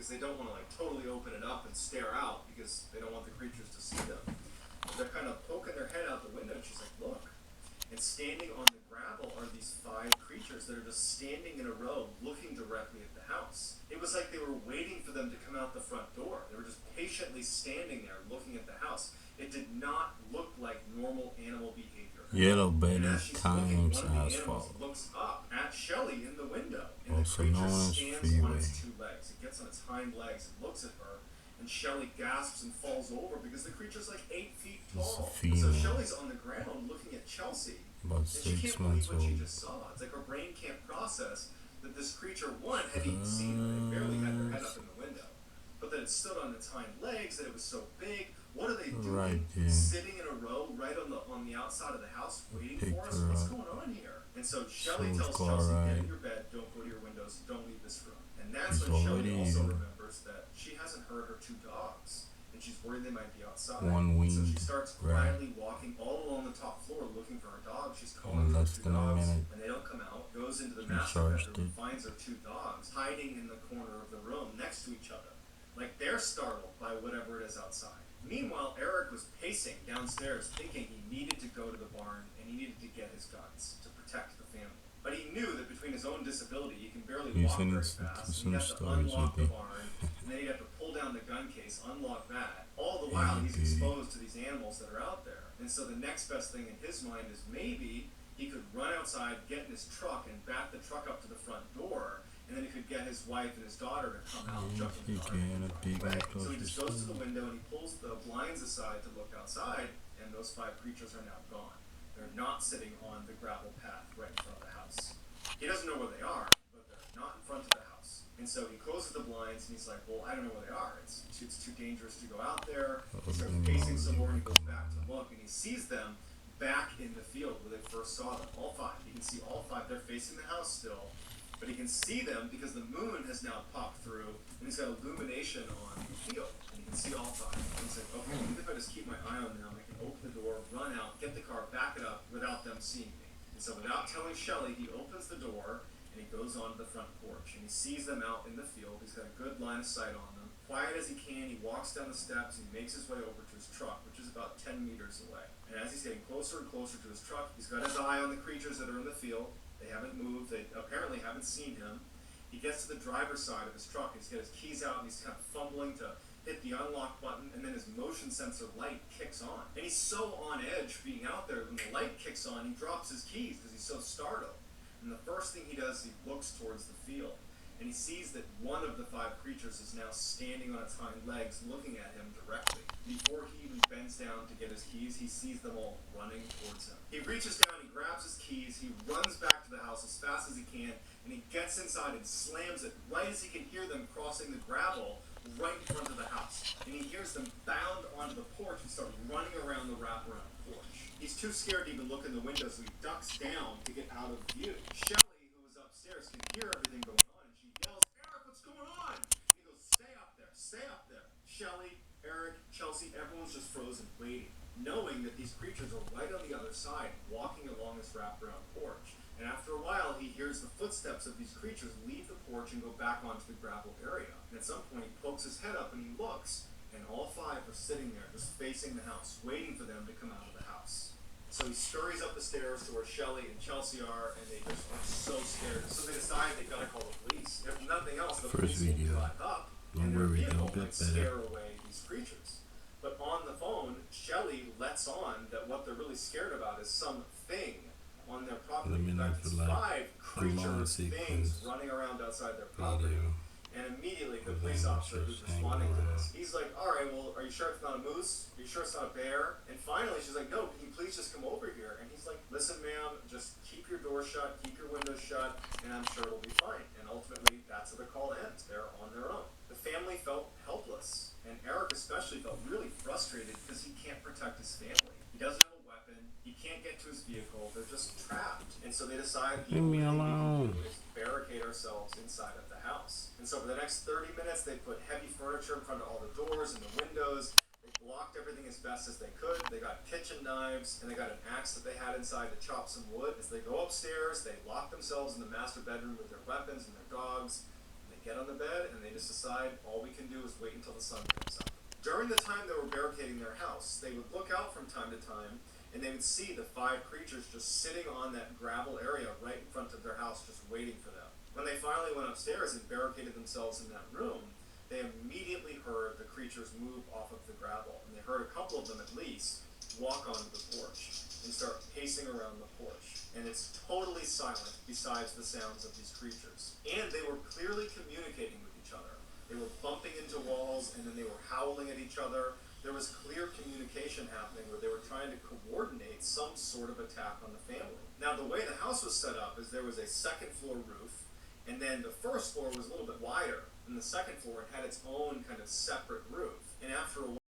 because they don't want to like totally open it up and stare out because they don't want the creatures to see them. But they're kind of poking their head out the window, and she's like, look. And standing on the gravel are these 5 creatures that are just standing in a row looking directly at the house. It was like they were waiting for them to come out the front door. They were just patiently standing there looking at the house. It did not look like normal animal behavior. Yellow-bellied One coyotes of the animals asphalt, looks up at Shelly in the window. And also the known creature as stands on Freeway. its 2 legs. It gets on its hind legs and looks at her. And Shelly gasps and falls over because the creature's like 8 feet tall. So Shelly's on the ground looking at Chelsea. about And she 6 can't believe months what she old. just saw. It's like her brain can't process that this creature, one, had even seen her. They barely had their head up in the window. But that it stood on its hind legs, that it was so big. What are they doing? Right there. Sitting in a row right on the outside of the house waiting for us? What's going on here? And so Shelly tells Chelsea, get in your bed, don't go to your windows, don't leave this room. And that's when Shelly also remembers that she hasn't heard her 2 dogs. And she's worried they might be outside. So she starts quietly walking all along the top floor looking for her dogs. She's calling for her 2 dogs, and they don't come out. Goes into the master bedroom and finds her 2 dogs hiding in the corner of the room next to each other. Like they're startled by whatever it is outside. Meanwhile, Eric was pacing downstairs thinking he needed to go to the barn and he needed to get his guns to protect the family. But he knew that between his own disability, he can barely walk very fast. He'd have to unlock the barn, and then he'd have to pull down the gun case, unlock that. All the while, he's exposed to these animals that are out there. And so the next best thing in his mind is maybe he could run outside, get in his truck, and back the truck up to the front door, and then he could get his wife and his daughter to come out and jump in the car. So he just goes to the window and he pulls the blinds aside to look outside, and those 5 creatures are now gone. They're not sitting on the gravel path right in front of the house. He doesn't know where they are, but they're not in front of the house. And so he closes the blinds and he's like, well, I don't know where they are. It's too dangerous to go out there. He starts pacing some more and he goes back to look, and he sees them back in the field where they first saw them, all 5. You can see all 5. They're facing the house still. But he can see them because the moon has now popped through and he's got illumination on the field. And he can see all 5. And he's like, okay, even if I just keep my eye on them, I can open the door, run out, get the car, back it up without them seeing me. And so without telling Shelly, he opens the door and he goes onto the front porch and he sees them out in the field. He's got a good line of sight on them. Quiet as he can, he walks down the steps and he makes his way over to his truck, which is about 10 meters away. And as he's getting closer and closer to his truck, he's got his eye on the creatures that are in the field. They haven't moved. They apparently haven't seen him. He gets to the driver's side of his truck. He's got his keys out and he's kind of fumbling to hit the unlock button, and then his motion sensor light kicks on. And he's so on edge being out there, when the light kicks on, he drops his keys because he's so startled. And the first thing he does is he looks towards the field. And he sees that one of the 5 creatures is now standing on its hind legs looking at him directly. Before he even bends down to get his keys, he sees them all running towards him. He reaches down, he grabs his keys, he runs back to the house as fast as he can, and he gets inside and slams it right as he can hear them crossing the gravel right in front of the house. And he hears them bound onto the porch and start running around the wraparound porch. He's too scared to even look in the window, so he ducks down to get out of view. Shelly, who is upstairs, can hear everything going on, and she yells, Eric, what's going on? And he goes, stay up there, stay up there. Shelly, Eric, Chelsea, everyone's just frozen waiting, knowing that these creatures are right on the other side, walking along this wraparound porch. And after a while, he hears the footsteps of these creatures leave the porch and go back onto the gravel area. And at some point, he pokes his head up and he looks, and all 5 are sitting there, just facing the house, waiting for them to come out of the house. So he scurries up the stairs to where Shelly and Chelsea are, and they just are so scared. So they decide they've got to call the police. If nothing else, the police will drive up, and their vehicle might scare away these creatures. But on the phone, Shelly lets on that what they're really scared about is something on their property. In fact, it's 5 creatures, things running around outside their property. And immediately the police officer who's responding to this, he's like, all right, well, are you sure it's not a moose? Are you sure it's not a bear? And finally she's like, no, can you please just come over here? And he's like, listen, ma'am, just keep your door shut, keep your windows shut, and I'm sure it'll be fine. And ultimately, that's how the call ends. They're on their own. The family felt helpless, and Eric especially felt really frustrated because he can't protect his family. He doesn't have a weapon. He can't get to his vehicle. They're just trapped. And so they decide the only thing we can do is barricade ourselves inside of the house. And so for the next 30 minutes, they put heavy furniture in front of all the doors and the windows. They blocked everything as best as they could. They got kitchen knives, and they got an axe that they had inside to chop some wood. As they go upstairs, they lock themselves in the master bedroom with their weapons and their dogs. And they get on the bed, and they just decide all we can do is wait until the sun comes up. During the time they were barricading their house, they would look out from time to time, and they would see the 5 creatures just sitting on that gravel area right in front of their house, just waiting for them. When they finally went upstairs and barricaded themselves in that room, they immediately heard the creatures move off of the gravel, and they heard a couple of them at least walk onto the porch and start pacing around the porch. And it's totally silent besides the sounds of these creatures. And they were clearly communicating with each other. They were bumping into walls, and then they were howling at each other. There was clear communication happening where they were trying to coordinate some sort of attack on the family. Now, the way the house was set up is there was a second floor roof, and then the first floor was a little bit wider, and the second floor had its own kind of separate roof. And after a